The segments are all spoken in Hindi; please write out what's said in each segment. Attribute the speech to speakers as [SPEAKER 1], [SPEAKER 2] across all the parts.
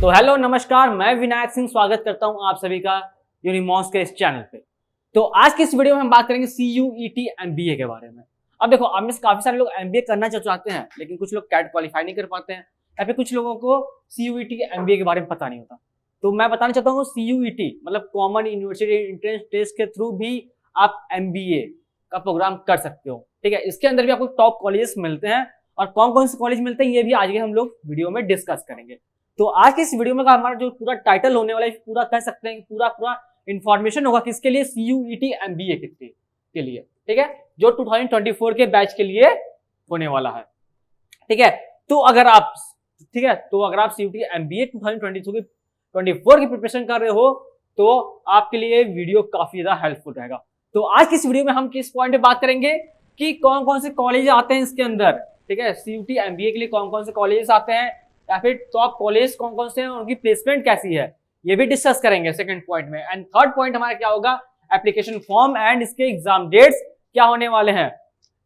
[SPEAKER 1] तो हेलो नमस्कार, मैं विनायक सिंह स्वागत करता हूं आप सभी का यूनिमॉन्स के इस चैनल पे। तो आज की इस वीडियो में हम बात करेंगे CUET MBA के बारे में। अब देखो, आप में से काफी सारे लोग MBA करना चाहते हैं, लेकिन कुछ लोग कैट क्वालिफाई नहीं कर पाते हैं, या फिर कुछ लोगों को CUET MBA के बारे में पता नहीं होता। तो मैं बताना चाहता हूँ CUET मतलब कॉमन यूनिवर्सिटी एंट्रेंस टेस्ट के थ्रू भी आप MBA का प्रोग्राम कर सकते हो। ठीक है, इसके अंदर भी आपको टॉप कॉलेजेस मिलते हैं, और कौन कौन से कॉलेज मिलते हैं ये भी आज के हम लोग वीडियो में डिस्कस करेंगे। तो आज की इस वीडियो में हमारा जो पूरा टाइटल होने वाला है, पूरा कह सकते हैं कि पूरा इंफॉर्मेशन होगा किसके लिए, CUET MBA के लिए। ठीक है, जो 2024 के बैच के लिए होने वाला है। ठीक है, तो अगर आप CUET MBA 2024 की प्रिपरेशन कर रहे हो तो आपके लिए वीडियो काफी ज्यादा हेल्पफुल रहेगा। तो आज की इस वीडियो में हम किस पॉइंट पे बात करेंगे कि कौन कौन से कॉलेज आते हैं इसके अंदर। ठीक है, CUET MBA के लिए कौन कौन से कॉलेज आते हैं, या फिर टॉप कॉलेज कौन कौन से हैं, उनकी प्लेसमेंट कैसी है, ये भी डिस्कस करेंगे सेकंड पॉइंट में। एंड थर्ड पॉइंट हमारा क्या होगा, एप्लीकेशन फॉर्म एंड इसके एग्जाम डेट्स क्या होने वाले हैं।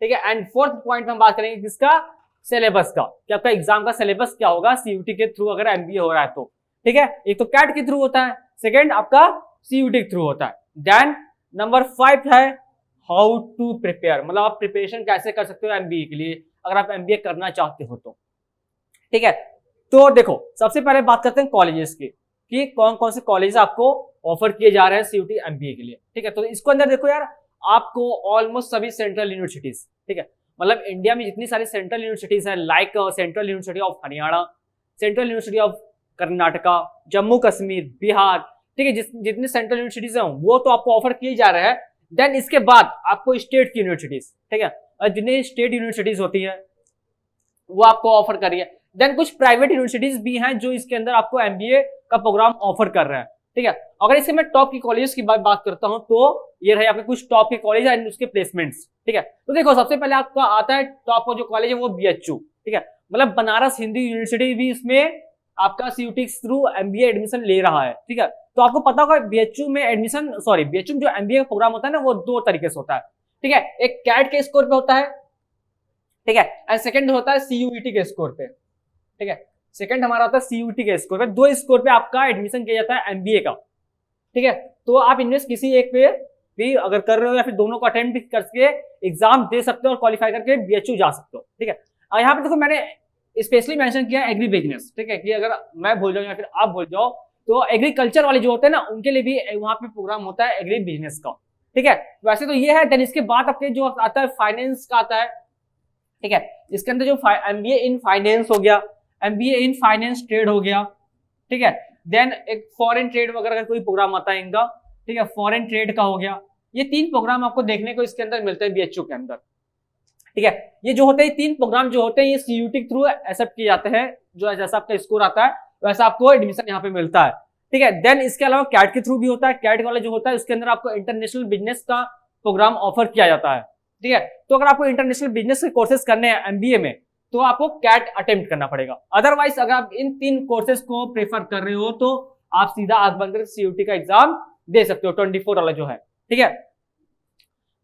[SPEAKER 1] ठीक है, एंड फोर्थ पॉइंट में हम बात करेंगे किसका, सिलेबस का, कि आपका एग्जाम का सिलेबस क्या होगा CUET के थ्रू अगर MBA हो रहा है तो। ठीक है, एक तो कैट के थ्रू होता है, सेकेंड आपका CUET के थ्रू होता है। देन नंबर 5 है हाउ टू प्रिपेयर, मतलब आप प्रिपरेशन कैसे कर सकते हो MBA के लिए अगर आप MBA करना चाहते हो तो। ठीक है, तो देखो सबसे पहले बात करते हैं कॉलेजेस की, कि कौन कौन से कॉलेज आपको ऑफर किए जा रहे हैं CUET MBA के लिए। ठीक है, तो इसको अंदर देखो यार, आपको ऑलमोस्ट सभी सेंट्रल यूनिवर्सिटीज, ठीक है, मतलब इंडिया में जितनी सारी सेंट्रल यूनिवर्सिटीज है, like central university of Haryana, central university of Karnataka, Jammu Kashmir, Bihar, ठीक है, जितनी सेंट्रल यूनिवर्सिटीज हैं वो तो आपको ऑफर किए जा रहे हैं। देन इसके बाद आपको स्टेट की यूनिवर्सिटीज, ठीक है, और जितनी स्टेट यूनिवर्सिटीज होती है वो आपको ऑफर कर रही है। देन कुछ प्राइवेट यूनिवर्सिटीज भी हैं जो इसके अंदर आपको MBA का प्रोग्राम ऑफर कर रहे हैं। ठीक है, अगर इससे मैं टॉप की कॉलेजेस की बात करता हूं तो ये रहे आपके कुछ टॉप के कॉलेज एंड उसके प्लेसमेंट्स। ठीक है, तो देखो सबसे पहले आपका आता है टॉप जो कॉलेज है वो BHU। ठीक है, मतलब बनारस हिंदू यूनिवर्सिटी भी इसमें आपका CUET के थ्रू MBA एडमिशन ले रहा है। ठीक है, तो आपको पता होगा BHU में BHU में जो MBA का प्रोग्राम होता है ना, वो दो तरीके से होता है। ठीक है, एक कैट के स्कोर पे होता है, ठीक है, एंड सेकंड होता है CUET के स्कोर पे। ठीक है, सेकंड हमारा होता है CUET के स्कोर पे, दो स्कोर पे आपका एडमिशन किया जाता है MBA का। ठीक है, तो आप इनमें किसी एक पे भी अगर कर रहे हो या फिर दोनों को अटेम्प्ट करके एग्जाम दे सकते हो और क्वालिफाई करके BHU जा सकते हो। ठीक है, और यहाँ पे देखो मैंने स्पेशली मेंशन किया एग्री बिजनेस। ठीक है, कि अगर मैं भूल जाऊं या फिर आप भूल जाओ तो एग्रीकल्चर वाले जो होते हैं ना, उनके लिए भी वहां पे प्रोग्राम होता है एग्री बिजनेस का। ठीक है, वैसे तो ये है। देन इसके बाद आपके जो आता है फाइनेंस का आता है। ठीक है, इसके अंदर जो MBA इन फाइनेंस हो गया, MBA इन फाइनेंस ट्रेड हो गया। ठीक है, देन एक फॉरेन ट्रेड वगैरह का कोई प्रोग्राम आता है इनका। ठीक है, फॉरेन ट्रेड का हो गया। ये 3 प्रोग्राम आपको देखने को इसके अंदर मिलते हैं BHU के अंदर। ठीक है, ये जो होते हैं 3 प्रोग्राम जो होते हैं ये CUET के थ्रू एक्सेप्ट किए जाते हैं। जो जैसा आपका स्कोर आता है वैसा आपको एडमिशन यहाँ पे मिलता है। ठीक है, देन इसके अलावा कैट के थ्रू भी होता है। कैट वाला जो होता है उसके अंदर आपको इंटरनेशनल बिजनेस का प्रोग्राम ऑफर किया जाता है। ठीक है, तो अगर आपको इंटरनेशनल बिजनेस के कोर्सेज करने हैं MBA में तो आपको कैट अटेम्प्ट करना पड़ेगा। अदरवाइज अगर आप इन 3 कोर्सेज को प्रेफर कर रहे हो तो आप सीधा आंख बंद करके CUET का एग्जाम दे सकते हो 24 वाला जो है। ठीक है,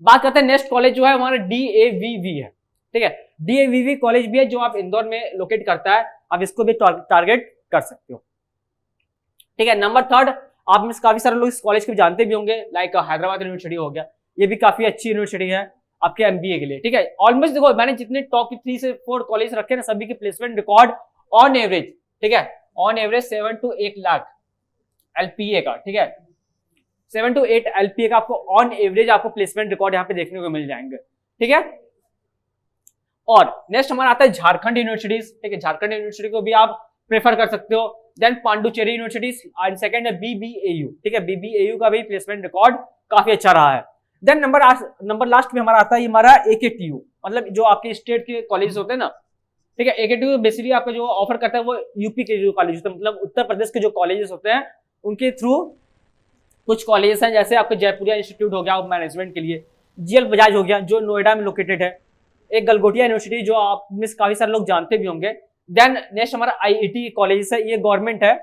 [SPEAKER 1] बात करते हैं नेक्स्ट कॉलेज जो है हमारा DAVV है। ठीक है, DAVV कॉलेज भी है जो आप इंदौर में लोकेट करता है, आप इसको भी टारगेट कर सकते हो। ठीक है, नंबर 3 आप में काफी सारे लोग इस कॉलेज को जानते भी होंगे, लाइक हैदराबाद यूनिवर्सिटी हो गया। ये भी काफी अच्छी यूनिवर्सिटी है आपके MBA के लिए। ठीक है, ऑलमोस्ट देखो मैंने जितने टॉप 3 से 4 कॉलेज रखे ना, सभी के प्लेसमेंट रिकॉर्ड ऑन एवरेज, ठीक है, on average 7 to 8 lakh LPA का। ठीक है, 7 to 8 LPA का आपको ऑन एवरेज आपको प्लेसमेंट रिकॉर्ड यहाँ पे देखने को मिल जाएंगे। ठीक है, और नेक्स्ट हमारा आता है झारखंड यूनिवर्सिटीज। ठीक है, झारखंड यूनिवर्सिटी को भी आप प्रेफर कर सकते हो। Then Puducherry universities and second है BBAU। ठीक है, BBAU का भी प्लेसमेंट रिकॉर्ड काफी अच्छा रहा है। देन नंबर लास्ट में हमारा आता है हमारा AKTU, मतलब जो आपके स्टेट के कॉलेज होते हैं ना। ठीक है, AKTU बेसिकली आपका जो ऑफर करता है वो यूपी के जो कॉलेज होते हैं, मतलब उत्तर प्रदेश के जो कॉलेजेस होते हैं उनके थ्रू कुछ कॉलेजेस हैं, जैसे आपके जयपुरिया इंस्टीट्यूट हो गया मैनेजमेंट के लिए, GL बजाज हो गया जो नोएडा में लोकेटेड है, एक गलगोटिया यूनिवर्सिटी जो आप में काफी सारे लोग जानते भी होंगे। देन नेक्स्ट हमारा IIT कॉलेज है, ये गवर्नमेंट है,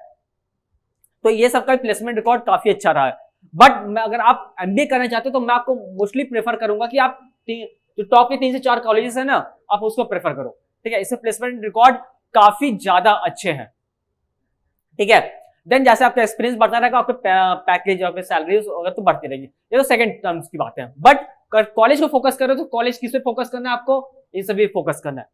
[SPEAKER 1] तो ये सबका प्लेसमेंट रिकॉर्ड काफी अच्छा रहा है। बट अगर आप MBA करना चाहते हो तो मैं आपको मोस्टली प्रेफर करूंगा कि आप जो टॉप के 3 से 4 कॉलेजेस है ना, आप उसको प्रेफर करो। ठीक है, इससे प्लेसमेंट रिकॉर्ड काफी ज्यादा अच्छे हैं। ठीक है। देन जैसे आपका एक्सपीरियंस बढ़ता रहेगा, आपका पैकेज और सैलरी अगर तो बढ़ती रहेगी। ये तो सेकंड टर्म्स की बात है। बट कॉलेज को फोकस करो तो कॉलेज किस पे फोकस करना है आपको, इन सभी फोकस करना है,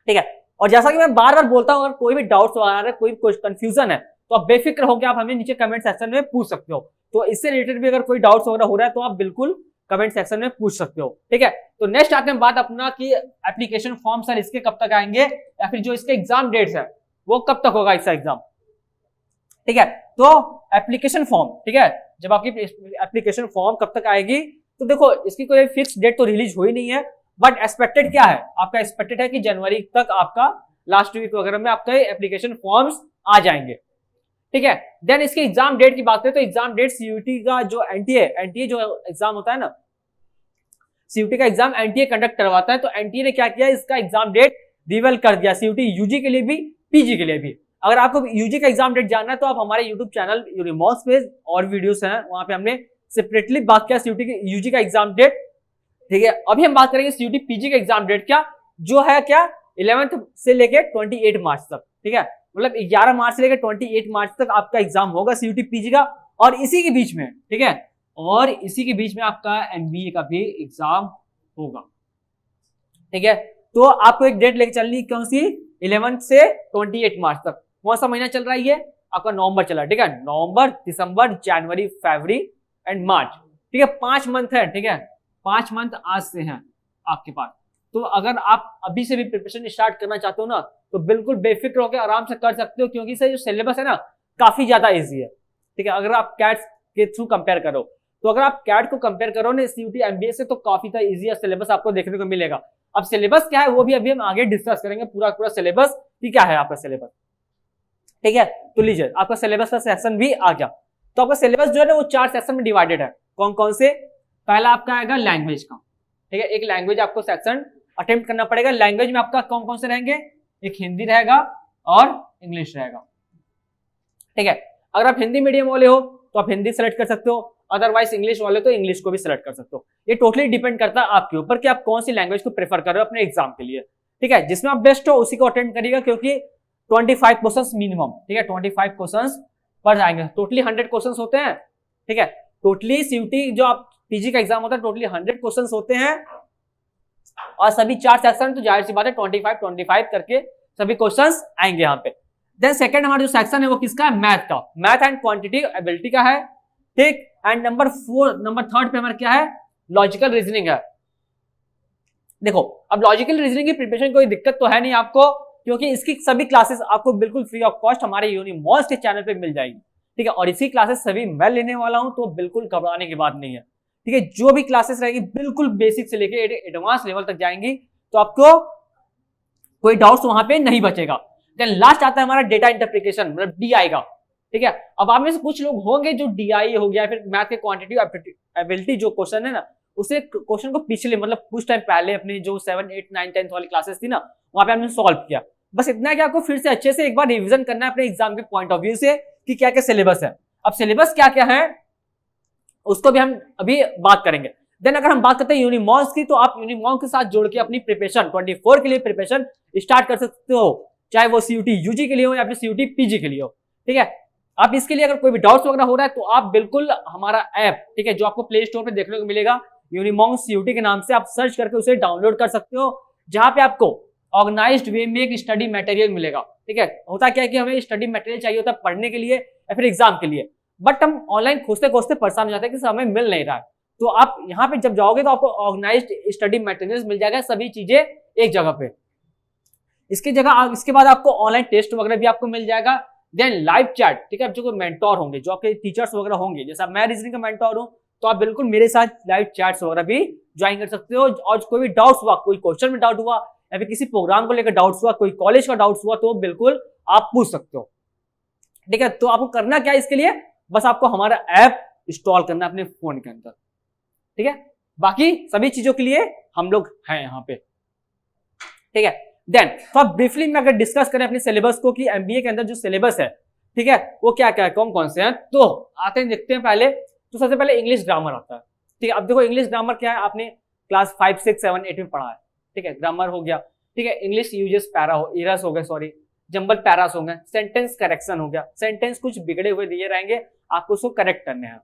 [SPEAKER 1] ठीक है। और जैसा कि मैं बार बार बोलता हूं, अगर कोई भी डाउट्स आ रहा है, कोई कंफ्यूजन है, तो आप बेफिक्र होकर आप हमें नीचे कमेंट सेक्शन में पूछ सकते हो। तो इससे रिलेटेड भी अगर कोई डाउट्स वगैरह हो रहा है तो आप बिल्कुल कमेंट सेक्शन में पूछ सकते हो, ठीक है। तो नेक्स्ट आते हैं बात अपना कि एप्लीकेशन फॉर्म सर इसके कब तक आएंगे, या फिर जो इसके एग्जाम डेट्स है वो कब तक होगा इसका एग्जाम, ठीक है। तो एप्लीकेशन फॉर्म, ठीक है, जब आपकी एप्लीकेशन फॉर्म कब तक आएगी, तो देखो इसकी कोई फिक्स डेट तो रिलीज हुई नहीं है, बट एक्सपेक्टेड क्या है आपका, एक्सपेक्टेड है कि जनवरी तक आपका लास्ट वीक वगैरह में आपका एप्लीकेशन फॉर्म्स आ जाएंगे, ठीक है। देन इसके एग्जाम डेट की बात करें तो एग्जाम डेट सीयूटी का जो एनटीए जो एग्जाम होता है ना, सीयूटी का एग्जाम एनटीए कंडक्ट करवाता है। तो एनटीए ने क्या किया, इसका एग्जाम डेट रिवील कर दिया, सीयूटी यूजी के लिए भी, पीजी के लिए भी। अगर आपको यूजी का एग्जाम डेट जानना है तो आप हमारे यूट्यूब चैनल यूनिमॉस पे और वीडियोस हैं, वहां पे हमने सेपरेटली बात किया सीयूटी के यूजी का एग्जाम डेट, ठीक है। अभी हम बात करेंगे सीयूटी पीजी का एग्जाम डेट क्या जो है, क्या 11 से लेके 28 मार्च तक, ठीक है। मतलब 11 मार्च से लेकर 28 मार्च तक आपका एग्जाम होगा सीयूटी पीजी का। और इसी के बीच में, ठीक है, और इसी के बीच में आपका एमबीए का भी एग्जाम होगा, ठीक है। तो आपको एक डेट लेके चलनी कौन सी, 11 से 28 मार्च तक। कौन सा महीना चल रहा है ये आपका, नवंबर चल रहा है, ठीक है। नवंबर, दिसंबर, जनवरी, फरवरी एंड मार्च, ठीक है। 5 मंथ है, ठीक है, 5 मंथ आज से हैं आपके पास। तो अगर आप अभी से भी प्रिपरेशन स्टार्ट करना चाहते हो ना, तो बिल्कुल बेफिक्र होकर आराम से कर सकते हो, क्योंकि इससे जो सिलेबस है ना काफी ज्यादा इजी है, ठीक है। अगर आप कैट के थ्रू कंपेयर करो, तो अगर आप कैट को कंपेयर करो ना सीयूटी एमबीए से, तो काफी इजी है सिलेबस आपको देखने को मिलेगा। अब सिलेबस क्या है वो भी अभी हम आगे डिस्कस करेंगे, पूरा सिलेबस कि क्या है आपका सिलेबस, ठीक है। तो लीजिए आपका सिलेबस का सेक्शन भी आ गया। तो आपका सिलेबस जो है ना वो 4 सेक्शन में डिवाइडेड है। कौन कौन से, पहला आपका आएगा लैंग्वेज का, ठीक है। एक लैंग्वेज आपको सेक्शन अटेम्प्ट करना पड़ेगा। लैंग्वेज में आपका कौन कौन से रहेंगे, एक हिंदी रहेगा और इंग्लिश रहेगा, ठीक है। अगर आप हिंदी मीडियम वाले हो तो आप हिंदी सेलेक्ट कर सकते हो, अदरवाइज इंग्लिश वाले तो इंग्लिश को भी सिलेक्ट कर सकते हो। ये टोटली डिपेंड करता है आपके ऊपर कि आप कौन सी लैंग्वेज को प्रेफर कर रहे हो अपने एग्जाम के लिए, ठीक है। जिसमें आप बेस्ट हो उसी को अटेम्प्ट करिएगा, क्योंकि 25 क्वेश्चंस मिनिमम, ठीक है, 25 क्वेश्चंस पर जाएंगे। टोटली 100 क्वेश्चंस होते हैं, ठीक है। टोटली सीयूटी जो आप पीजी का एग्जाम होता है टोटली 100 क्वेश्चंस होते हैं, और सभी 4 सेक्शन, तो जाहिर सी बात है 25 करके सभी क्वेश्चंस आएंगे यहाँ पे। देन सेकंड हमारा जो सेक्शन है वो किसका है, मैथ का, मैथ एंड क्वांटिटी एबिलिटी का है, ठीक। एंड नंबर 3 पे हमारा क्या है, लॉजिकल रीजनिंग है। देखो अब लॉजिकल रीजनिंग की प्रिपरेशन कोई दिक्कत तो है नहीं आपको, क्योंकि इसकी सभी क्लासेस आपको बिल्कुल फ्री ऑफ कॉस्ट हमारे यूनिमॉस के चैनल पे मिल जाएगी, ठीक है। और इसी क्लासेस सभी मैं लेने वाला हूं, तो बिल्कुल घबराने की बात नहीं है, ठीक है। जो भी क्लासेस रहेगी बिल्कुल बेसिक से लेके एडवांस लेवल तक जाएंगी, तो आपको कोई डाउट्स वहां पे नहीं बचेगा। देन लास्ट आता है हमारा डेटा इंटरप्रिटेशन, मतलब डीआई का, ठीक है। अब आप में से कुछ लोग होंगे जो डीआई हो गया, फिर मैथ के क्वांटिटी एबिलिटी जो क्वेश्चन है ना, उसे क्वेश्चन को पिछले मतलब कुछ टाइम पहले अपनी जो 7, 8, 9, 10 वाली क्लासेस थी ना, वहां पे हमने सॉल्व किया। बस इतना है कि आपको फिर से अच्छे से एक बार रिवीजन करना है अपने एग्जाम के पॉइंट ऑफ व्यू से कि क्या क्या सिलेबस है। अब सिलेबस क्या क्या है उसको भी हम अभी बात करेंगे। देन अगर हम बात करते हैं यूनिमॉस की, तो आप यूनिमॉस के साथ जोड़ के अपनी प्रिपरेशन 24 के लिए प्रिपरेशन स्टार्ट कर सकते हो, चाहे वो सीयूटी यूजी के लिए हो या फिर सीयूटी पीजी के लिए हो, ठीक है। आप इसके लिए अगर कोई भी डाउट्स वगैरह हो रहा है तो आप बिल्कुल हमारा ऐप, ठीक है, जो आपको प्ले स्टोर पे देखने को मिलेगा यूनिमॉस सीयूटी के नाम से, आप सर्च करके उसे डाउनलोड कर सकते हो, जहां पे आपको ऑर्गेनाइज्ड वे में एक स्टडी मटेरियल मिलेगा, ठीक है। होता क्या है कि हमें स्टडी मटेरियल चाहिए होता है पढ़ने के लिए या फिर एग्जाम के लिए, बट हम ऑनलाइन खोजते खोजते परेशान हो जाते हैं कि हमें मिल नहीं रहा है। तो आप यहाँ पे जब जाओगे तो आपको ऑर्गेनाइज्ड स्टडी मटेरियल मिल जाएगा, सभी चीजें एक जगह पे। इसके बाद आपको ऑनलाइन टेस्ट वगैरह भी आपको मिल जाएगा। देन लाइव चैट, ठीक है, जो मेंटोर होंगे, जो आपके टीचर्स वगैरह होंगे, जैसा मैं रीजनिंग का मेंटोर हूं, तो आप बिल्कुल मेरे साथ लाइव चैट्स वगैरह भी ज्वाइन कर सकते हो। और कोई भी डाउट्स हुआ, कोई क्वेश्चन में डाउट हुआ या फिर किसी प्रोग्राम को लेकर डाउट्स हुआ, कोई कॉलेज का डाउट्स हुआ, तो बिल्कुल आप पूछ सकते हो, ठीक है। तो आपको करना क्या है इसके लिए, बस आपको हमारा ऐप इंस्टॉल करना है अपने फोन के अंदर, ठीक है। बाकी सभी चीजों के लिए हम लोग हैं यहाँ पे, ठीक है। देन तो आप ब्रीफली में अगर डिस्कस करें अपने सिलेबस को कि एमबीए के अंदर जो सिलेबस है, ठीक है, वो क्या क्या है, कौन कौन से हैं, तो आते हैं देखते हैं। पहले तो सबसे पहले इंग्लिश ग्रामर आता है, ठीक है। अब देखो इंग्लिश ग्रामर क्या है, आपने क्लास 5, 6, 7, 8 में पढ़ा है, ठीक है, ग्रामर हो गया, ठीक है। इंग्लिश यूजेस पैरा हो, एरर्स हो गए, सॉरी, जंबल पैरास हो गए, सेंटेंस करेक्शन हो गया, सेंटेंस कुछ बिगड़े हुए दिए रहेंगे, आपको उसको करेक्ट करने हैं,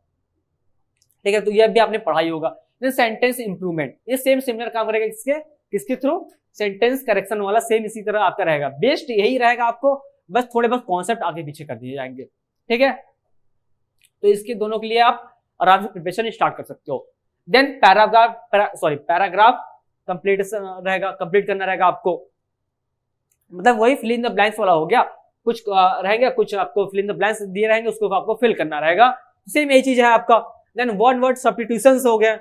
[SPEAKER 1] ठीक है, तो यह भी आपने पढ़ाई होगा। सेंटेंस इंप्रूवमेंट, ये सेम सिमिलर काम करेगा किसके थ्रू, सेंटेंस करेक्शन वाला सेम इसी तरह आपका रहेगा, बेस्ट यही रहेगा आपको, बस थोड़े बहुत कॉन्सेप्ट आगे पीछे कर दिए जाएंगे, ठीक है। तो इसके दोनों के लिए आप आराम से प्रिपरेशन स्टार्ट कर सकते हो। देन पैराग्राफ कंप्लीट करना रहेगा आपको, मतलब वही फिल इन द ब्लैंक्स वाला हो गया, कुछ रहेगा, कुछ आपको फिल इन द ब्लैंक्स दिए रहेंगे, उसको आपको फिल करना रहेगा, सेम यही चीज है आपका। देन वन वर्ड सब्स्टिट्यूशंस हो गए,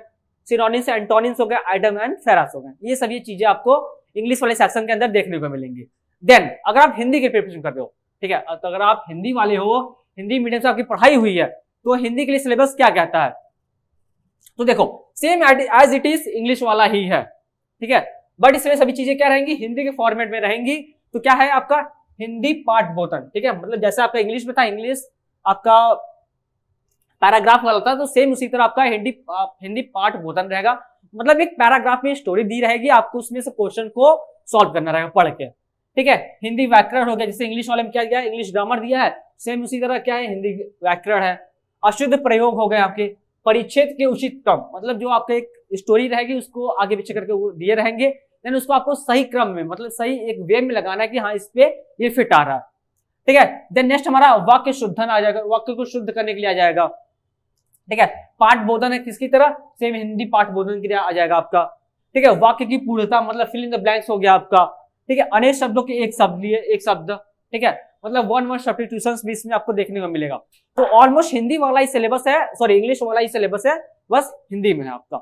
[SPEAKER 1] सिनोनिम्स एंटोनिम्स हो गए, आइटम एंड फेरास हो गए, ये सब ये चीजें आपको इंग्लिश वाले सेक्शन के अंदर देखने को मिलेंगी। देन अगर आप हिंदी की प्रिपरेशन कर रहे हो, ठीक है, तो अगर आप हिंदी वाले हो, हिंदी मीडियम से आपकी पढ़ाई हुई है, तो हिंदी के लिए सिलेबस क्या कहता है, तो देखो same as it is English वाला ही है, ठीक है, बट इसमें सभी चीजें क्या रहेंगी, हिंदी के फॉर्मेट में रहेंगी। तो क्या है आपका हिंदी पाठ बोधन, ठीक है, मतलब जैसे आपका इंग्लिश में था, इंग्लिश आपका पैराग्राफ वाला था, तो सेम उसी तरह आपका हिंदी पाठ बोधन रहेगा, मतलब एक पैराग्राफ में स्टोरी दी रहेगी, आपको उसमें से क्वेश्चन को सॉल्व करना रहेगा पढ़ के, ठीक है। हिंदी व्याकरण हो गया, जैसे इंग्लिश वाले में क्या दिया है, इंग्लिश ग्रामर दिया है, सेम उसी तरह क्या है हिंदी व्याकरण है। अशुद्ध प्रयोग हो गए आपके, परिच्छेद के उचित क्रम, मतलब जो आपका एक स्टोरी रहेगी उसको आगे पीछे करके दिए रहेंगे, देन उसको आपको सही क्रम में, मतलब सही एक वे में लगाना है कि हाँ इस पे ये फिट आ रहा है, ठीक है। देन नेक्स्ट हमारा वाक्य शुद्धन आ जाएगा, वाक्य को शुद्ध करने के लिए आ जाएगा, ठीक है। पाठ बोधन है किसकी तरह, सेम हिंदी पाठ बोधन के लिए आ जाएगा आपका, ठीक है। वाक्य की पूर्णता, मतलब फिल इन द ब्लैंक्स हो गया आपका, ठीक है। अनेक शब्दों के एक शब्द लिए एक शब्द, ठीक है, मतलब वन वर्ड सब्स्टिट्यूशंस भी इसमें आपको देखने को मिलेगा। तो ऑलमोस्ट हिंदी वाला ही सिलेबस है, सॉरी इंग्लिश वाला ही सिलेबस है, बस हिंदी में है आपका,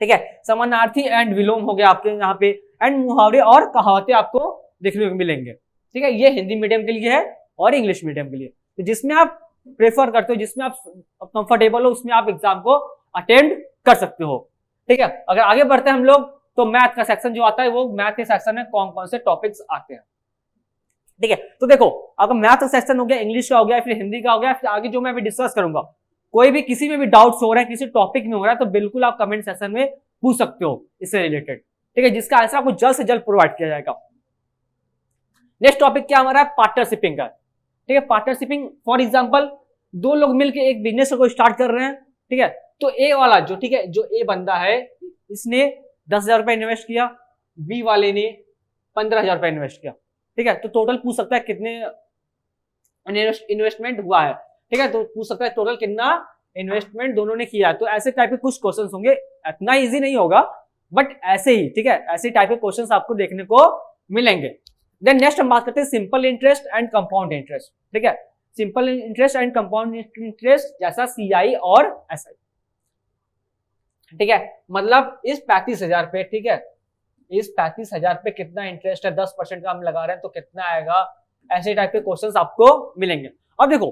[SPEAKER 1] ठीक है। समानार्थी एंड विलोम हो गया आपके यहाँ पे, एंड मुहावरे और कहावतें आपको देखने को मिलेंगे, ठीक है। ये हिंदी मीडियम के लिए है और इंग्लिश मीडियम के लिए, तो जिसमें आप प्रेफर करते हो, जिसमें आप कंफर्टेबल हो, उसमें आप एग्जाम को अटेंड कर सकते हो, ठीक है। अगर आगे बढ़ते हैं हम लोग, तो मैथ का सेक्शन जो आता है, वो मैथ के सेक्शन में कौन कौन से टॉपिक्स आते हैं, ठीक है। तो देखो आपका मैथ का सेक्शन हो गया, इंग्लिश का हो गया, फिर हिंदी का हो गया, फिर आगे जो मैं अभी डिस्कस करूंगा, कोई भी किसी में भी डाउट्स हो रहा है, किसी टॉपिक में हो रहा है, तो बिल्कुल आप कमेंट सेक्शन में पूछ सकते हो इससे रिलेटेड, ठीक है, जिसका आंसर आपको जल्द से जल्द प्रोवाइड किया जाएगा। नेक्स्ट टॉपिक क्या हमारा है, पार्टनरशिपिंग का, ठीक है। पार्टनरशिपिंग फॉर एग्जांपल दो लोग मिलकर एक बिजनेस को स्टार्ट कर रहे हैं, ठीक है, तो ए वाला जो, ठीक है, जो ए बंदा है इसने 10,000 रुपए इन्वेस्ट किया, बी वाले ने 15,000 रुपए इन्वेस्ट किया, ठीक है, तो टोटल पूछ सकता है कितने इन्वेस्टमेंट हुआ है, ठीक है, तो पूछ सकता है टोटल कितना इन्वेस्टमेंट दोनों ने किया। तो ऐसे टाइप के कुछ क्वेश्चंस होंगे, इतना इजी नहीं होगा बट ऐसे ही, ठीक है, ऐसे टाइप के क्वेश्चंस आपको देखने को मिलेंगे। देन नेक्स्ट हम बात करते हैं simple interest and compound interest, ठीक है, simple interest and compound interest जैसा सीआई और एसआई, ठीक है, मतलब इस 35,000 पे, ठीक है, इस 35,000 पे कितना इंटरेस्ट है, 10% का हम लगा रहे हैं तो कितना आएगा, ऐसे टाइप के क्वेश्चंस आपको मिलेंगे। अब देखो,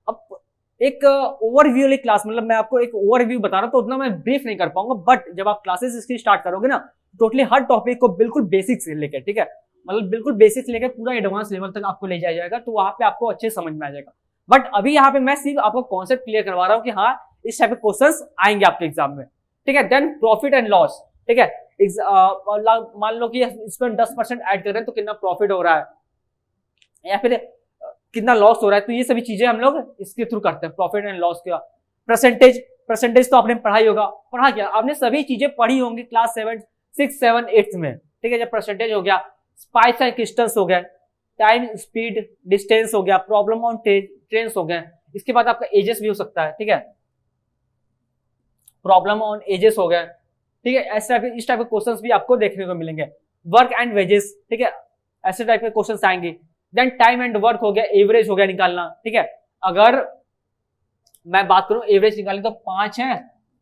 [SPEAKER 1] अब एक ओवरव्यू वाली क्लास, मतलब मैं आपको एक ओवरव्यू बता रहा हूं, तो उतना मैं ब्रीफ नहीं कर पाऊंगा, बट जब आप क्लासेस इसकी स्टार्ट करोगे ना, टोटली हर टॉपिक को बिल्कुल बेसिक से लेकर, ठीक है, मतलब बिल्कुल बेसिक से लेकर पूरा एडवांस लेवल तक आपको ले जाया जाएगा, तो वहां पे आपको अच्छे समझ में आ जाएगा। बट अभी यहाँ पे मैं सिर्फ आपको कॉन्सेप्ट क्लियर करवा रहा हूँ कि हाँ इस टाइप के क्वेश्चंस आएंगे आपके एग्जाम में, ठीक है। देन प्रॉफिट एंड लॉस, ठीक है, मान लो कि इसमें 10% ऐड कर रहे हैं तो कितना प्रॉफिट हो रहा है या फिर कितना लॉस हो रहा है, तो ये सभी चीजें हम लोग इसके थ्रू करते हैं, प्रॉफिट एंड लॉस का। परसेंटेज तो आपने पढ़ा क्या, आपने सभी चीजें पढ़ी होंगी क्लास 6, 7, 8 में, ठीक है। जब परसेंटेज हो गया, स्पाइक्स एंड क्रिस्टल्स हो गया, टाइम स्पीड डिस्टेंस हो गया, प्रॉब्लम ऑन ट्रेन्स हो गए, इसके बाद आपका एजेस भी हो सकता है, ठीक है, प्रॉब्लम ऑन एजेस हो गया, ठीक है, इस टाइप के क्वेश्चंस भी आपको देखने को मिलेंगे। वर्क एंड वेजेस, ठीक है, ऐसे टाइप के क्वेश्चंस आएंगे। देन टाइम एंड वर्क हो गया, एवरेज हो गया निकालना, ठीक है, अगर मैं बात करूं एवरेज निकालने तो 5 है,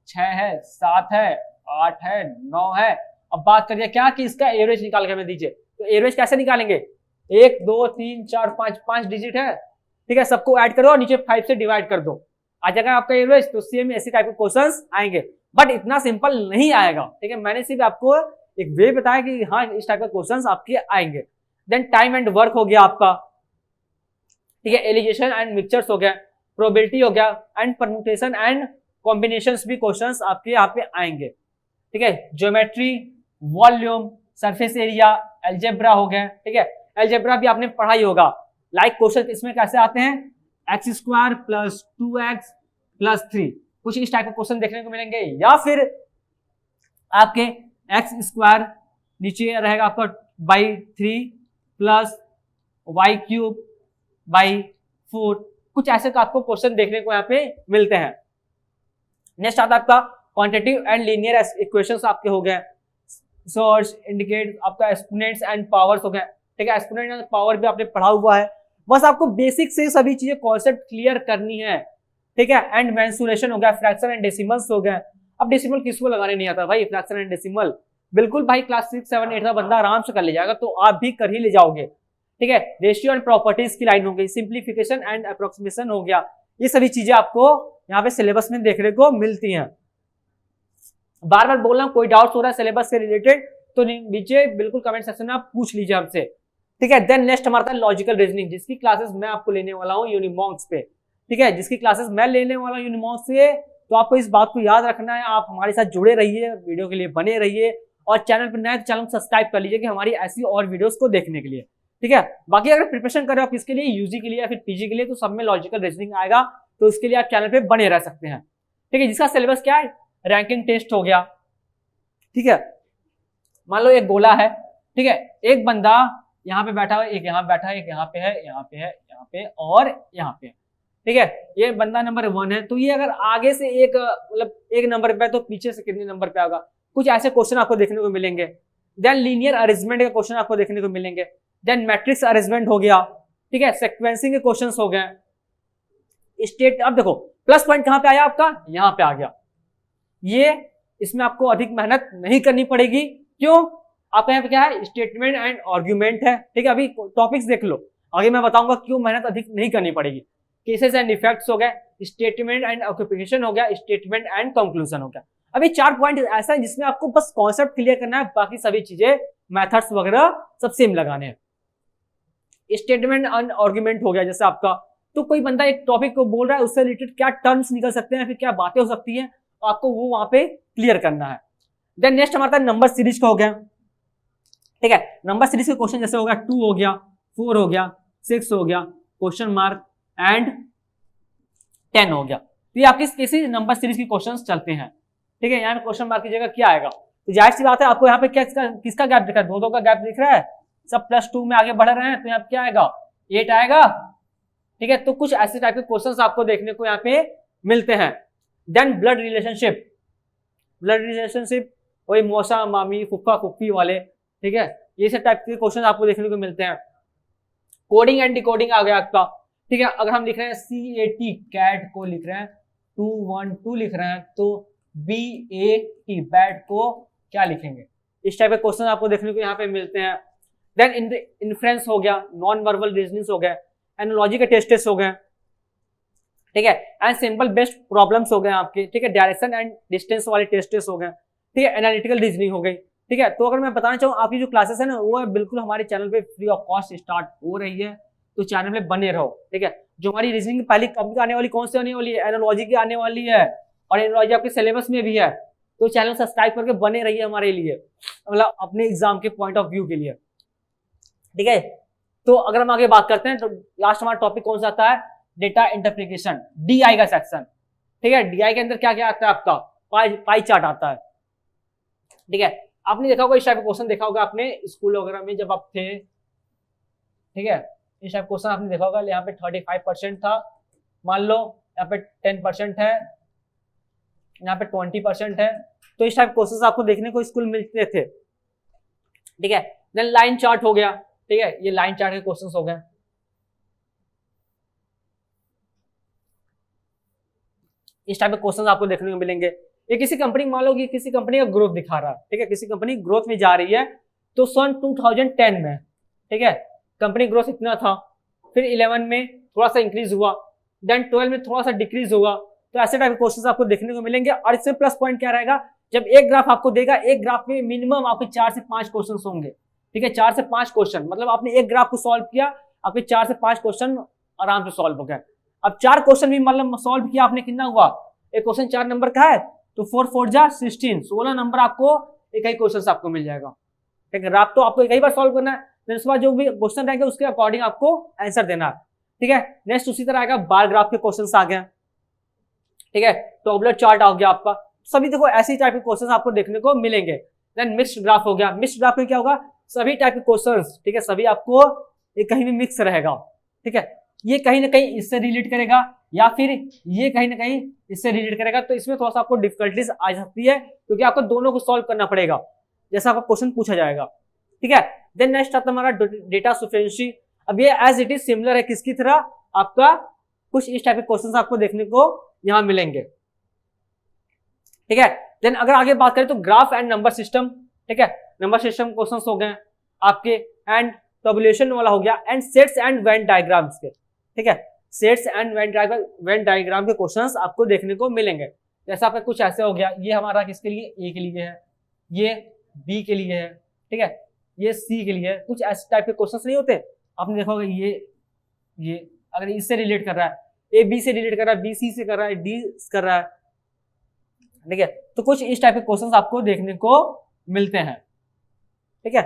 [SPEAKER 1] 6 है, 7 है, 8 है, 9 है। अब बात करिए क्या कि इसका एवरेज निकाल के हमें दीजिए, तो एवरेज कैसे निकालेंगे, 1 2 3 4 5 डिजिट है, ठीक है, सबको ऐड करो और नीचे 5 से डिवाइड कर दो, आ जाएगा आपका एवरेज। तो सेम ऐसे टाइप के क्वेश्चंस आएंगे, बट इतना सिंपल नहीं आएगा, ठीक है, मैंने सिर्फ आपको एक वे बताया कि हाँ इस टाइप के क्वेश्चंस आपके आएंगे। देन टाइम एंड वर्क हो गया आपका, ठीक है, एलिगेशन एंड मिक्सचर्स हो गया, प्रोबेबिलिटी हो गया, एंड परम्यूटेशन एंड कॉम्बिनेशंस भी क्वेश्चंस आपके यहाँ पे आएंगे, ठीक है, geometry, volume, surface area, algebra हो गया, ठीक है, अलजेब्रा भी आपने पढ़ा ही होगा। लाइक क्वेश्चन इसमें कैसे आते हैं, x² + 2x + 3, कुछ इस टाइप के क्वेश्चन देखने को मिलेंगे। या फिर आपके x² नीचे रहेगा आपका /3 + y³ / 4, कुछ ऐसे का आपको क्वेश्चन देखने को यहाँ पे मिलते हैं। नेक्स्ट आता है आपका क्वांटिटेटिव एंड लीनियर इक्वेशंस आपके हो गए, सोर्स इंडिकेट आपका एक्सपोनेंट्स एंड पावर्स हो गए, ठीक है। एक्सपोनेंट एंड पावर भी आपने पढ़ा हुआ है, बस आपको बेसिक से सभी चीजें कॉन्सेप्ट क्लियर करनी है, ठीक है। एंड मेंसुरेशन हो गया, फ्रैक्शन एंड डेसिमल्स हो गए। अब डेसिमल किसको लगाने नहीं आता भाई, फ्रैक्शन एंड डेसिमल बिल्कुल भाई क्लास 6, 7, 8 का बंदा आराम से कर ले जाएगा, तो आप भी कर ही ले जाओगे, ठीक है। रेशियो एंड प्रॉपर्टीज की लाइन हो गई, सिंप्लीफिकेशन एंड अप्रोक्सीमेशन हो गया, ये सभी चीजें आपको यहाँ पे सिलेबस में देखने को मिलती हैं। बार बार बोल रहा हूं, कोई डाउट हो रहा है सिलेबस से रिलेटेड तो नीचे बिल्कुल कमेंट सेक्शन में आप पूछ लीजिए हमसे, ठीक है। देन नेक्स्ट हमारा था लॉजिकल रीजनिंग, जिसकी क्लासेस मैं आपको लेने वाला हूं यूनिमॉन्क्स पे, ठीक है। जिसकी क्लासेस मैं लेने वाला हूं यूनिमॉन्क्स से, तो आपको इस बात को याद रखना है, आप हमारे साथ जुड़े रहिए, वीडियो के लिए बने रहिए, और चैनल पर नए तो चैनल को सब्सक्राइब कर लीजिए कि हमारी ऐसी और वीडियोस को देखने के लिए, ठीक है। बाकी अगर प्रिपरेशन कर रहे हो आप इसके लिए, यूजी के लिए या फिर पीजी के लिए, तो सब में लॉजिकल रीजनिंग आएगा, तो उसके लिए आप चैनल पे बने रह सकते हैं, ठीक है। जिसका सिलेबस क्या है, रैंकिंग टेस्ट हो गया, ठीक है। मान लो एक गोला है, ठीक है, एक बंदा यहाँ पे बैठा हुआ, एक यहाँ बैठा है, एक यहाँ पे है, यहाँ पे है, यहाँ पे और यहाँ पे, ठीक है। ये बंदा नंबर 1 है, तो ये अगर आगे से एक मतलब एक नंबर पे है तो पीछे से कितने नंबर पे होगा, कुछ ऐसे क्वेश्चन आपको देखने को मिलेंगे। देन लीनियर अरेंजमेंट के क्वेश्चन आपको देखने को मिलेंगे। देन मैट्रिक्स अरेंजमेंट हो गया, ठीक है, सीक्वेंसिंग के क्वेश्चंस हो गए, स्टेट। अब देखो प्लस पॉइंट कहां पे आया आपका, यहां पे आ गया, ये इसमें आपको अधिक मेहनत नहीं करनी पड़ेगी, क्यों, आपका यहाँ पे क्या है, स्टेटमेंट एंड आर्गुमेंट है, ठीक है। अभी टॉपिक्स देख लो, आगे मैं बताऊंगा क्यों मेहनत अधिक नहीं करनी पड़ेगी। केसेस एंड इफेक्ट्स हो गए, स्टेटमेंट एंड ऑक्यूपेशन हो गया, स्टेटमेंट एंड कंक्लूजन हो गया। अभी 4 पॉइंट ऐसा है जिसमें आपको बस कॉन्सेप्ट क्लियर करना है, बाकी सभी चीजें मेथड्स वगैरह सब सेम लगाने हैं। स्टेटमेंट एंड आर्गुमेंट हो गया, जैसे आपका तो कोई बंदा एक टॉपिक को बोल रहा है, उससे रिलेटेड क्या टर्म्स निकल सकते हैं, फिर क्या बातें हो सकती हैं, तो आपको वो वहां पे क्लियर करना है। देन नेक्स्ट हमारा नंबर सीरीज का हो गया, ठीक है। नंबर सीरीज के क्वेश्चन जैसे हो गया 2 हो गया, 4 हो गया, 6 हो गया, क्वेश्चन मार्क एंड 10 हो गया, तो ये आपकी किसी नंबर सीरीज के क्वेश्चंस चलते हैं, ठीक है। यहाँ पे क्वेश्चन मार्क की जगह क्या आएगा, तो जाहिर सी बात है आपको यहाँ पे क्या किसका गैप दिख रहा है, 2 का गैप दिख रहा है, सब +2 में आगे बढ़ रहे हैं, तो यहाँ पे क्या आएगा, 8 आएगा, ठीक है। तो कुछ ऐसे टाइप के क्वेश्चंस आपको देखने को यहाँ पे मिलते हैं। देन ब्लड रिलेशनशिप, वही मौसा मामी फुफ्फा फुफ्फी वाले, ठीक है, ये सब टाइप के क्वेश्चन आपको देखने को मिलते हैं। कोडिंग एंड डिकोडिंग आ गया आपका, ठीक है। अगर हम लिख रहे हैं CAT कैट को लिख रहे हैं 212 लिख रहे हैं, तो BAT बैट को क्या लिखेंगे, इस टाइप के क्वेश्चन आपको देखने को यहाँ पे मिलते हैं। देन इन्फ्रेंस हो गया, नॉन वर्बल रीजनिंग हो गए, एनालॉजी के टेस्ट हो गए, ठीक है। एंड सिंपल बेस्ड प्रॉब्लम्स हो गए आपके, ठीक है। डायरेक्शन एंड डिस्टेंस वाले टेस्ट हो गए, ठीक है। एनालिटिकल रीजनिंग हो गई, ठीक है। तो अगर मैं बताना चाहूँ, आपकी जो क्लासेस है ना, वो बिल्कुल हमारे चैनल पे फ्री ऑफ कॉस्ट स्टार्ट हो रही है, तो चैनल पे बने रहो, ठीक है। जो हमारी रीजनिंग पहली कब आने वाली, कौन सी आने वाली है, एनालॉजी की आने वाली है, और एनालॉजी आपके सिलेबस में भी है, तो चैनल सब्सक्राइब करके बने रहिए हमारे लिए, मतलब अपने एग्जाम के पॉइंट ऑफ व्यू के लिए, ठीक है। तो अगर हम आगे बात करते हैं, तो लास्ट हमारा टॉपिक कौन सा आता है, डेटा इंटरप्रिटेशन, DI का सेक्शन, ठीक है। DI के अंदर क्या क्या आता है आपका, पाई चार्ट आता है, ठीक है। आपने देखा होगा इस टाइप का क्वेश्चन, देखा होगा आपने स्कूल वगैरह में जब आप थे, ठीक है। इस टाइप क्वेश्चन आपने देखा होगा, यहाँ पे 35% था, मान लो यहाँ पे 10% है, यहाँ पे 20% है, तो इस टाइप क्वेश्चन आपको देखने को स्कूल मिलते थे, ठीक है। देन लाइन चार्ट हो गया, ठीक है, ये लाइन चार्ट के क्वेश्चंस हो गए। इस टाइप के क्वेश्चंस आपको देखने को मिलेंगे। ये किसी कंपनी, मान लो कि किसी कंपनी का ग्रोथ दिखा रहा है, ठीक है, किसी कंपनी ग्रोथ में जा रही है, तो सन 2010 में, ठीक है, कंपनी ग्रोथ इतना था, फिर 11 में थोड़ा सा इंक्रीज हुआ, देन 12 में थोड़ा सा डिक्रीज हुआ, तो ऐसे टाइप के क्वेश्चंस आपको देखने को मिलेंगे। और इससे प्लस पॉइंट क्या रहेगा, जब एक ग्राफ आपको देगा, एक ग्राफ में मिनिमम आपके 4 से 5 क्वेश्चन होंगे, ठीक है, 4 से 5 क्वेश्चन, मतलब आपने एक ग्राफ को सॉल्व किया, आपके 4 से 5 क्वेश्चन आराम से सॉल्व हो गए। अब 4 क्वेश्चन भी मतलब सॉल्व किया आपने, कितना हुआ, एक क्वेश्चन 4 नंबर का है, तो 4 4 जा 16, 16 नंबर आपको एक ही क्वेश्चन आपको मिल जाएगा, ठीक है। ग्राफ तो आपको एक ही बार सॉल्व करना है, फिर उसके बाद जो भी क्वेश्चन रहेंगे उसके अकॉर्डिंग आपको आंसर देना है, ठीक है। नेक्स्ट उसी तरह आएगा बार ग्राफ के क्वेश्चन आ गए, ठीक है। टॉबुलर चार्ट आ गया आपका, सभी देखो ऐसे टाइप के क्वेश्चन आपको देखने को मिलेंगे। देन मिक्स्ड ग्राफ हो गया, मिक्स्ड ग्राफ में क्या होगा, सभी टाइप के क्वेश्चन, ठीक है, सभी आपको ये कहीं भी मिक्स रहेगा, ठीक है। ये कहीं ना कहीं इससे रिलेट करेगा या फिर ये कहीं ना कहीं इससे रिलेट करेगा, तो इसमें थोड़ा सा आपको डिफिकल्टीज आ सकती है क्योंकि आपको दोनों को सॉल्व करना पड़ेगा जैसा आपका क्वेश्चन पूछा जाएगा, ठीक है। देन नेक्स्ट आता है हमारा डेटा सफिशिएंसी। अब ये एज इट इज सिमिलर है किसकी तरह, आपका कुछ इस टाइप के क्वेश्चन आपको देखने को यहां मिलेंगे, ठीक है। देन अगर आगे बात करें तो ग्राफ एंड नंबर सिस्टम, ठीक है, नंबर सिस्टम क्वेश्चंस हो गए आपके, एंड टैबुलेशन वाला हो गया, and sets and Venn diagrams के, ठीक है। सेट्स एंड वेन डायग्राम के क्वेश्चंस आपको देखने को मिलेंगे। जैसा आपका कुछ ऐसे हो गया, ये हमारा किसके लिए, ए के लिए है, ये बी के लिए है, ठीक है, ये सी के लिए है। कुछ ऐसे टाइप के क्वेश्चंस नहीं होते, आपने देखा होगा ये अगर इससे रिलेट कर रहा है, ए बी से रिलेट कर रहा है, बी सी से कर रहा है, डी कर रहा है, ठीक है। तो कुछ इस टाइप के क्वेश्चंस आपको देखने को मिलते हैं, ठीक है।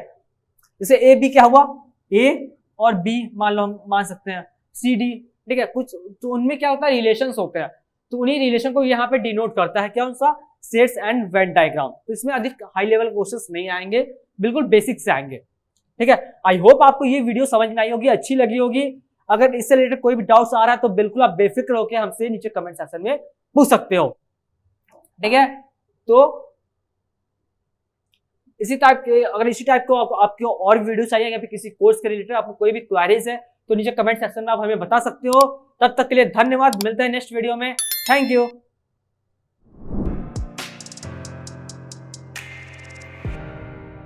[SPEAKER 1] जैसे ए बी क्या हुआ, ए और बी मान सकते हैं, सी डी, ठीक है। कुछ तो उनमें क्या होता है, रिलेशंस होते हैं, तो उन्हीं रिलेशन को यहाँ पे डिनोट करता है क्या, उनका सेट्स एंड वेन डायग्राम। तो इसमें अधिक हाई लेवल क्वेश्चंस नहीं आएंगे, बिल्कुल बेसिक से आएंगे, ठीक है। आई होप आपको ये वीडियो समझ में आई होगी, अच्छी लगी होगी। अगर इससे रिलेटेड कोई भी डाउट्स आ रहा है तो बिल्कुल आप बेफिक्र होकर हमसे नीचे कमेंट सेक्शन में पूछ सकते हो, ठीक है। तो इसी टाइप के, अगर इसी टाइप को आपको और वीडियो चाहिए या फिर किसी कोर्स के रिलेटेड आपको कोई भी क्वेरीज है तो नीचे कमेंट सेक्शन में आप हमें बता सकते हो। तब तक के लिए धन्यवाद, मिलते हैं नेक्स्ट वीडियो में, थैंक यू।